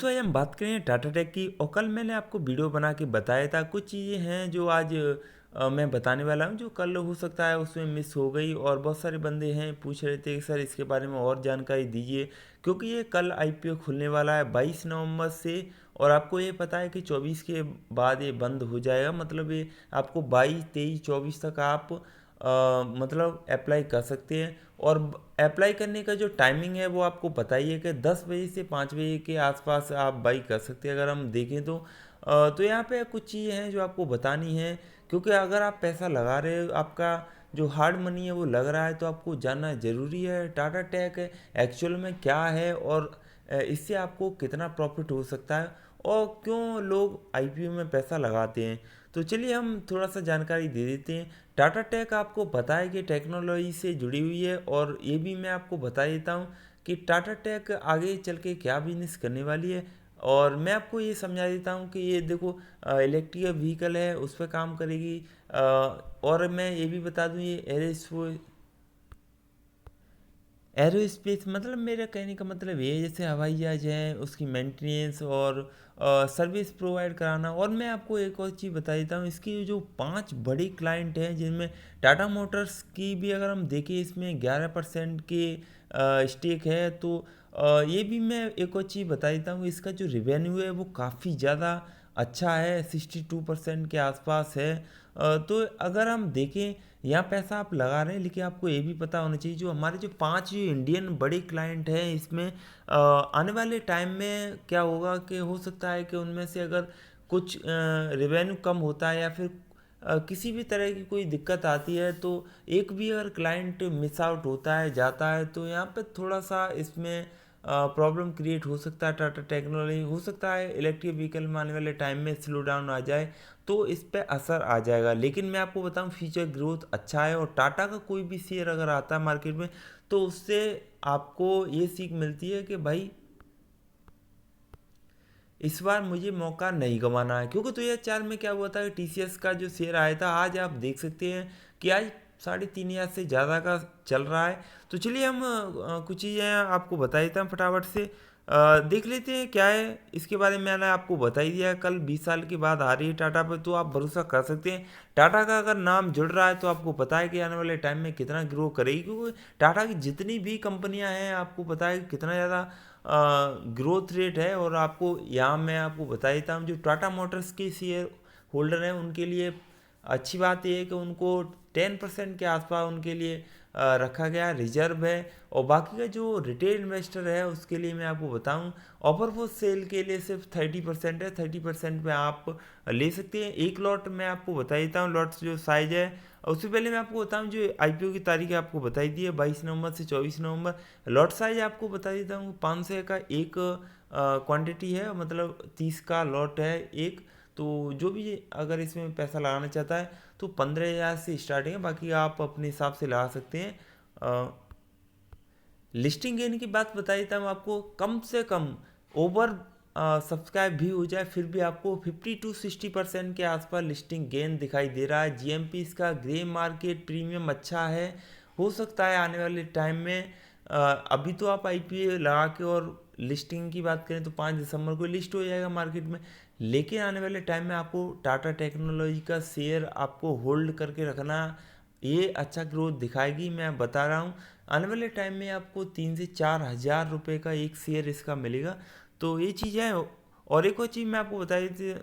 दोस्तों आज हम बात करें टाटा टेक की। और कल मैंने आपको वीडियो बना के बताया था कुछ चीज़ें हैं जो आज मैं बताने वाला हूँ, जो कल हो सकता है उसमें मिस हो गई। और बहुत सारे बंदे हैं पूछ रहे थे कि सर इसके बारे में और जानकारी दीजिए, क्योंकि ये कल आईपीओ खुलने वाला है 22 नवंबर से। और आपको ये पता है कि 24 के बाद ये बंद हो जाएगा। मतलब ये आपको 22 23 24 तक आप मतलब अप्लाई कर सकते हैं। और अप्लाई करने का जो टाइमिंग है वो आपको पता ही है कि 10 बजे से 5 बजे के आसपास आप बाई कर सकते हैं। अगर हम देखें तो यहाँ पे कुछ चीज़ें हैं जो आपको बतानी है, क्योंकि अगर आप पैसा लगा रहे हो, आपका जो हार्ड मनी है वो लग रहा है, तो आपको जानना ज़रूरी है टाटा टेक एक्चुअल में क्या है। और इससे आपको कितना प्रॉफिट हो सकता है और क्यों लोग आईपीओ में पैसा लगाते हैं। तो चलिए हम थोड़ा सा जानकारी दे देते हैं। टाटा टेक आपको पता है कि टेक्नोलॉजी से जुड़ी हुई है। और ये भी मैं आपको बता देता हूँ कि टाटा टेक आगे चल के क्या बिजनेस करने वाली है। और मैं आपको ये समझा देता हूँ कि ये देखो इलेक्ट्रिक व्हीकल है, उस पर काम करेगी। और मैं ये भी बता दूँ ये एरोस्पेस, मतलब मेरा कहने का मतलब ये है जैसे हवाई जहाज है उसकी मेंटेनेंस और सर्विस प्रोवाइड कराना। और मैं आपको एक और चीज़ बता देता हूँ, इसकी जो 5 बड़े क्लाइंट हैं जिनमें टाटा मोटर्स की भी अगर हम देखें इसमें 11% के स्टेक है। तो ये भी मैं एक और चीज़ बता देता हूँ, इसका जो रिवेन्यू है वो काफ़ी ज़्यादा अच्छा है, 62% के आसपास है। तो अगर हम देखें यहाँ पैसा आप लगा रहे हैं, लेकिन आपको ये भी पता होना चाहिए जो हमारे जो 5 जो इंडियन बड़े क्लाइंट हैं इसमें आने वाले टाइम में क्या होगा कि हो सकता है कि उनमें से अगर कुछ रिवेन्यू कम होता है या फिर किसी भी तरह की कोई दिक्कत आती है, तो एक भी अगर क्लाइंट मिस आउट होता है जाता है तो यहाँ पे थोड़ा सा इसमें प्रॉब्लम क्रिएट हो सकता है। टाटा टेक्नोलॉजी हो सकता है इलेक्ट्रिक व्हीकल में आने वाले टाइम में स्लो डाउन आ जाए, तो इस पे असर आ जाएगा। लेकिन मैं आपको बताऊं फ्यूचर ग्रोथ अच्छा है। और टाटा का कोई भी शेयर अगर आता है मार्केट में, तो उससे आपको ये सीख मिलती है कि भाई इस बार मुझे मौका नहीं गंवाना है। क्योंकि 2004 में क्या हुआ था कि टीसीएस का जो शेयर आया था, आज आप देख सकते हैं कि आज 3,500 से ज़्यादा का चल रहा है। तो चलिए हम कुछ चीज़ें आपको बता देता हूँ फटाफट से। देख लेते हैं क्या है इसके बारे में। मैंने आपको बता ही दिया, कल 20 साल के बाद आ रही है टाटा पर, तो आप भरोसा कर सकते हैं। टाटा का अगर नाम जुड़ रहा है तो आपको पता है कि आने वाले टाइम में कितना ग्रो करेगी, क्योंकि टाटा की जितनी भी कंपनियां हैं आपको पता है कि कितना ज़्यादा ग्रोथ रेट है। और आपको यहाँ मैं आपको बता देता हूँ जो टाटा मोटर्स के शेयर होल्डर हैं उनके लिए अच्छी बात यह है कि उनको 10% के आसपास उनके लिए रखा गया रिजर्व है। और बाकी का जो रिटेल इन्वेस्टर है उसके लिए मैं आपको बताऊं, ऑफर फॉर सेल के लिए सिर्फ 30% है। 30% में आप ले सकते हैं। एक लॉट मैं आपको बता देता हूँ, लॉट जो साइज है। उससे पहले मैं आपको बताऊं जो आईपीओ की तारीख आपको बताई दी है 22 नवंबर से 24 नवंबर। लॉट साइज आपको बता देता हूँ 500 का एक क्वांटिटी है, मतलब 30 का लॉट है एक। तो जो भी अगर इसमें पैसा लगाना चाहता है तो 15,000 से स्टार्टिंग है, बाकी आप अपने हिसाब से लगा सकते हैं। लिस्टिंग गेन की बात बता देता हूँ आपको, कम से कम ओवर सब्सक्राइब भी हो जाए फिर भी आपको 50 to 60% के आसपास लिस्टिंग गेन दिखाई दे रहा है। जीएमपी इसका ग्रे मार्केट प्रीमियम अच्छा है। हो सकता है आने वाले टाइम में अभी तो आप आईपीओ लगा के और लिस्टिंग की बात करें तो 5 दिसंबर को लिस्ट हो जाएगा मार्केट में। लेकिन आने वाले टाइम में आपको टाटा टेक्नोलॉजी का शेयर आपको होल्ड करके रखना, ये अच्छा ग्रोथ दिखाएगी। मैं बता रहा हूँ आने वाले टाइम में आपको 3 से 4 हज़ार रुपये का एक शेयर इसका मिलेगा। तो ये चीज़ है। और एक और चीज़ मैं आपको बता देती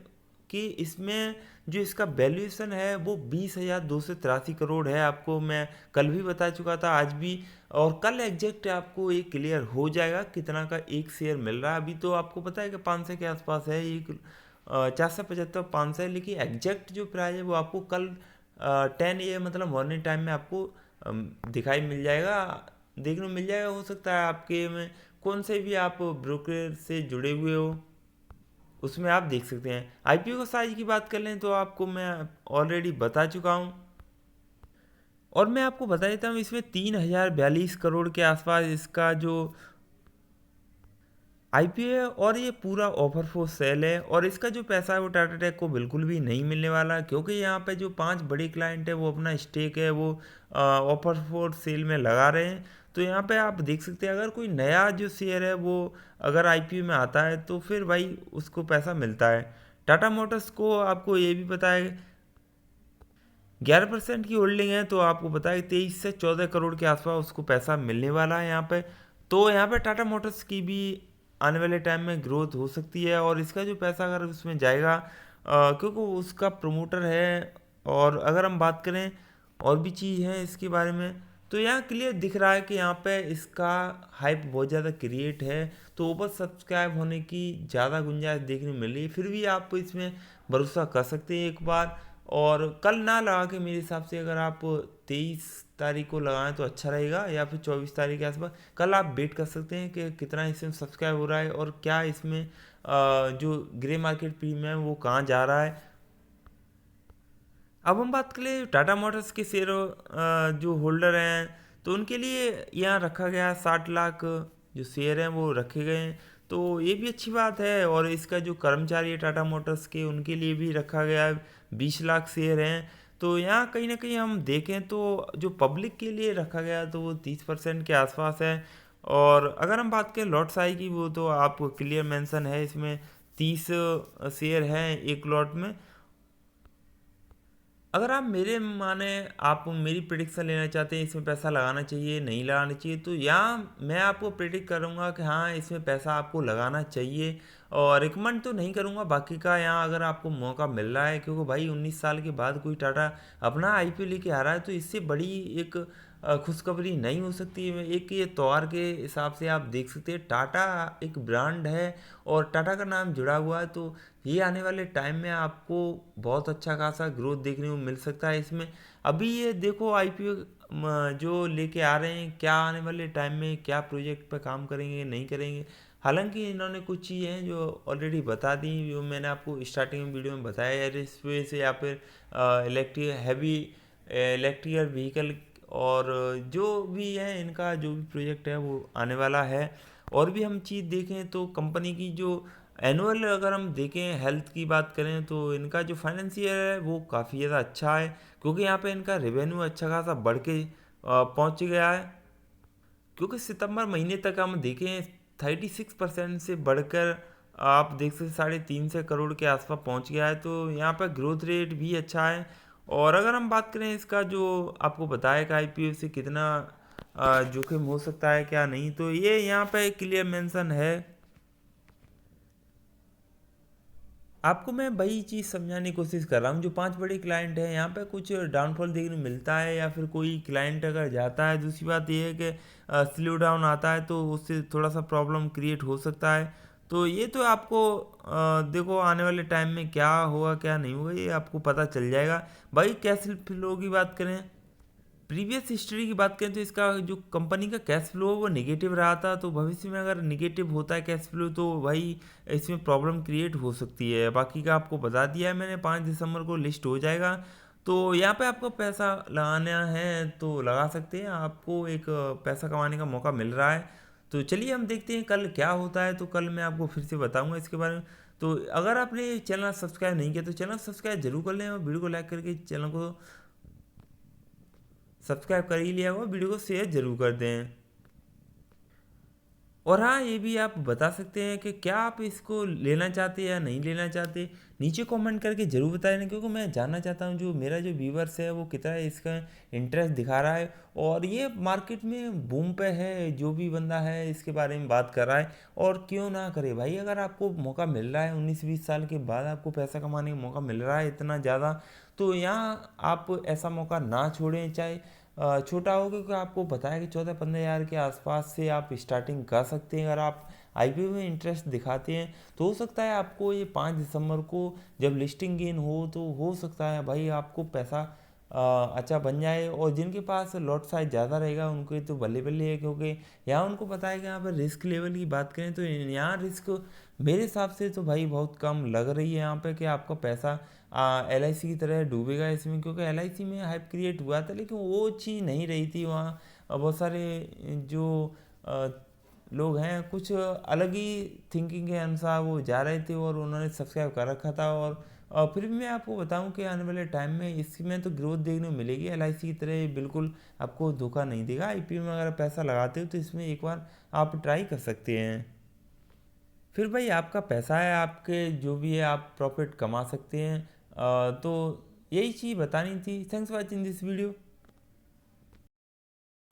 कि इसमें जो इसका वैल्यूएशन है वो 20,283 करोड़ है। आपको मैं कल भी बता चुका था, आज भी। और कल एग्जैक्ट आपको ये क्लियर हो जाएगा कितना का एक शेयर मिल रहा है। अभी तो आपको पता है कि 500 के आसपास है एक, 475 500 है। लेकिन एग्जैक्ट जो प्राइस है वो आपको कल 10 AM मतलब मॉर्निंग टाइम में आपको दिखाई मिल जाएगा, देखने को मिल जाएगा। हो सकता है आपके में कौन से भी आप ब्रोकर से जुड़े हुए हो, उसमें आप देख सकते हैं। आईपीओ का साइज की बात कर लें तो आपको मैं ऑलरेडी बता चुका हूँ। और मैं आपको बता देता हूँ इसमें 3,042 करोड़ के आसपास इसका जो आईपीओ है। और ये पूरा ऑफर फॉर सेल है। और इसका जो पैसा है वो टाटा टेक को बिल्कुल भी नहीं मिलने वाला, क्योंकि यहाँ पे जो 5 बड़े क्लाइंट है वो अपना स्टेक है वो ऑफर फॉर सेल में लगा रहे हैं। तो यहाँ पे आप देख सकते हैं अगर कोई नया जो शेयर है वो अगर आईपीओ में आता है तो फिर भाई उसको पैसा मिलता है। टाटा मोटर्स को आपको ये भी पता है 11% की होल्डिंग है, तो आपको पता है 23 से 14 करोड़ के आसपास उसको पैसा मिलने वाला है यहाँ पे। तो यहाँ पे टाटा मोटर्स की भी आने वाले टाइम में ग्रोथ हो सकती है, और इसका जो पैसा अगर उसमें जाएगा क्योंकि उसका प्रमोटर है। और अगर हम बात करें और भी चीज़ है इसके बारे में, तो यहाँ क्लियर दिख रहा है कि यहाँ पे इसका हाइप बहुत ज़्यादा क्रिएट है, तो ओवर सब्सक्राइब होने की ज़्यादा गुंजाइश देखने मिल रही है। फिर भी आप इसमें भरोसा कर सकते हैं एक बार, और कल ना लगा के मेरे हिसाब से अगर आप 23 तारीख को लगाएं तो अच्छा रहेगा, या फिर 24 तारीख के आसपास कल आप वेट कर सकते हैं कि कितना इसमें सब्सक्राइब हो रहा है और क्या इसमें जो ग्रे मार्केट प्रीमियम है वो कहाँ जा रहा है। अब हम बात करें टाटा मोटर्स के शेयर जो होल्डर हैं, तो उनके लिए यहाँ रखा गया 60 लाख जो शेयर हैं वो रखे गए हैं, तो ये भी अच्छी बात है। और इसका जो कर्मचारी है टाटा मोटर्स के उनके लिए भी रखा गया है 20 लाख शेयर हैं। तो यहाँ कहीं ना कहीं हम देखें तो जो पब्लिक के लिए रखा गया तो वो 30% के आसपास है। और अगर हम बात करें लॉट साइज की, वो तो आपको क्लियर मेंशन है इसमें 30 शेयर हैं एक लॉट में। अगर आप मेरे माने आप मेरी प्रिडिक्शन लेना चाहते हैं इसमें पैसा लगाना चाहिए नहीं लगाना चाहिए, तो यहाँ मैं आपको प्रिडिक्ट करूँगा कि हाँ इसमें पैसा आपको लगाना चाहिए, और रिकमेंड तो नहीं करूँगा बाकी का। यहाँ अगर आपको मौका मिल रहा है, क्योंकि भाई 19 साल के बाद कोई टाटा अपना आईपीओ लेके आ रहा है, तो इससे बड़ी एक खुशखबरी नहीं हो सकती है। एक ये त्योहार के हिसाब से आप देख सकते हैं टाटा एक ब्रांड है और टाटा का नाम जुड़ा हुआ है, तो ये आने वाले टाइम में आपको बहुत अच्छा खासा ग्रोथ देखने को मिल सकता है इसमें। अभी ये देखो आईपीओ जो लेके आ रहे हैं, क्या आने वाले टाइम में क्या प्रोजेक्ट पे काम करेंगे नहीं करेंगे। हालांकि इन्होंने कुछ चीज़ें हैं जो ऑलरेडी बता दी, जो मैंने आपको स्टार्टिंग में वीडियो में बताया, एयर स्पेस या फिर इलेक्ट्रिक हैवी इलेक्ट्रिकल व्हीकल, और जो भी है इनका जो भी प्रोजेक्ट है वो आने वाला है। और भी हम चीज़ देखें तो कंपनी की जो एनुअल अगर हम देखें हेल्थ की बात करें, तो इनका जो फाइनेंशियल है वो काफ़ी ज़्यादा अच्छा है, क्योंकि यहाँ पे इनका रेवेन्यू अच्छा खासा बढ़ के पहुँच गया है। क्योंकि सितंबर महीने तक हम देखें 36% से बढ़कर आप देख सकते 3.5 से करोड़ के आसपास पहुंच गया है, तो यहाँ पर ग्रोथ रेट भी अच्छा है। और अगर हम बात करें इसका जो आपको बताया कि आईपीओ से कितना जोखिम हो सकता है क्या नहीं, तो ये यहाँ पे क्लियर मेंशन है। आपको मैं वही चीज़ समझाने की कोशिश कर रहा हूँ, जो 5 बड़े क्लाइंट हैं यहाँ पे कुछ डाउनफॉल देखने को मिलता है, या फिर कोई क्लाइंट अगर जाता है। दूसरी बात ये है कि स्लो डाउन आता है तो उससे थोड़ा सा प्रॉब्लम क्रिएट हो सकता है। तो ये तो आपको देखो आने वाले टाइम में क्या होगा क्या नहीं होगा ये आपको पता चल जाएगा। भाई कैश फ्लो की बात करें, प्रीवियस हिस्ट्री की बात करें, तो इसका जो कंपनी का कैश फ्लो वो नेगेटिव रहा था, तो भविष्य में अगर नेगेटिव होता है कैश फ्लो तो भाई इसमें प्रॉब्लम क्रिएट हो सकती है। बाकी का आपको बता दिया है मैंने, 5 दिसंबर को लिस्ट हो जाएगा। तो यहाँ पे आपको पैसा लगाना है तो लगा सकते हैं, आपको एक पैसा कमाने का मौका मिल रहा है। तो चलिए हम देखते हैं कल क्या होता है, तो कल मैं आपको फिर से बताऊंगा इसके बारे में। तो अगर आपने चैनल सब्सक्राइब नहीं किया तो चैनल सब्सक्राइब जरूर कर लें, और वीडियो को लाइक करके चैनल को सब्सक्राइब कर ही लिया होगा, वीडियो को शेयर जरूर कर दें। और हाँ ये भी आप बता सकते हैं कि क्या आप इसको लेना चाहते हैं या नहीं लेना चाहते, नीचे कमेंट करके ज़रूर बता देना, क्योंकि मैं जानना चाहता हूँ जो मेरा जो व्यूवर्स है वो कितना इसका इंटरेस्ट दिखा रहा है, और ये मार्केट में बूम पे है, जो भी बंदा है इसके बारे में बात कर रहा है। और क्यों ना करे भाई, अगर आपको मौका मिल रहा है 19-20 साल के बाद आपको पैसा कमाने का मौका मिल रहा है इतना ज़्यादा, तो यहाँ आप ऐसा मौका ना छोड़ें, चाहे छोटा हो, क्योंकि आपको पता है कि 14-15 हज़ार के आसपास से आप स्टार्टिंग कर सकते हैं। अगर आप आईपीओ में इंटरेस्ट दिखाते हैं तो हो सकता है आपको ये 5 दिसंबर को जब लिस्टिंग गेन हो तो हो सकता है भाई आपको पैसा अच्छा बन जाए। और जिनके पास लॉट साइज ज़्यादा रहेगा उनके तो बल्ले बल्ले है, क्योंकि यहाँ उनको पता है कि यहाँ पर रिस्क लेवल की बात करें तो यहाँ रिस्क मेरे हिसाब से तो भाई बहुत कम लग रही है यहाँ पे कि आपका पैसा एलआईसी की तरह डूबेगा इसमें, क्योंकि एलआईसी में हाइप क्रिएट हुआ था लेकिन वो चीज़ नहीं रही थी वहाँ। बहुत सारे जो अ, लोग हैं कुछ अलग ही थिंकिंग के अनुसार वो जा रहे थे और उन्होंने सब्सक्राइब कर रखा था, और और फिर भी मैं आपको बताऊं कि आने वाले टाइम में इसमें तो ग्रोथ देखने को मिलेगी। एलआईसी की तरह ये बिल्कुल आपको धोखा नहीं देगा। आईपीओ में अगर पैसा लगाते हो तो इसमें एक बार आप ट्राई कर सकते हैं। फिर भाई आपका पैसा है, आपके जो भी है आप प्रॉफिट कमा सकते हैं। तो यही चीज़ बतानी थी। Thanks for watching this video.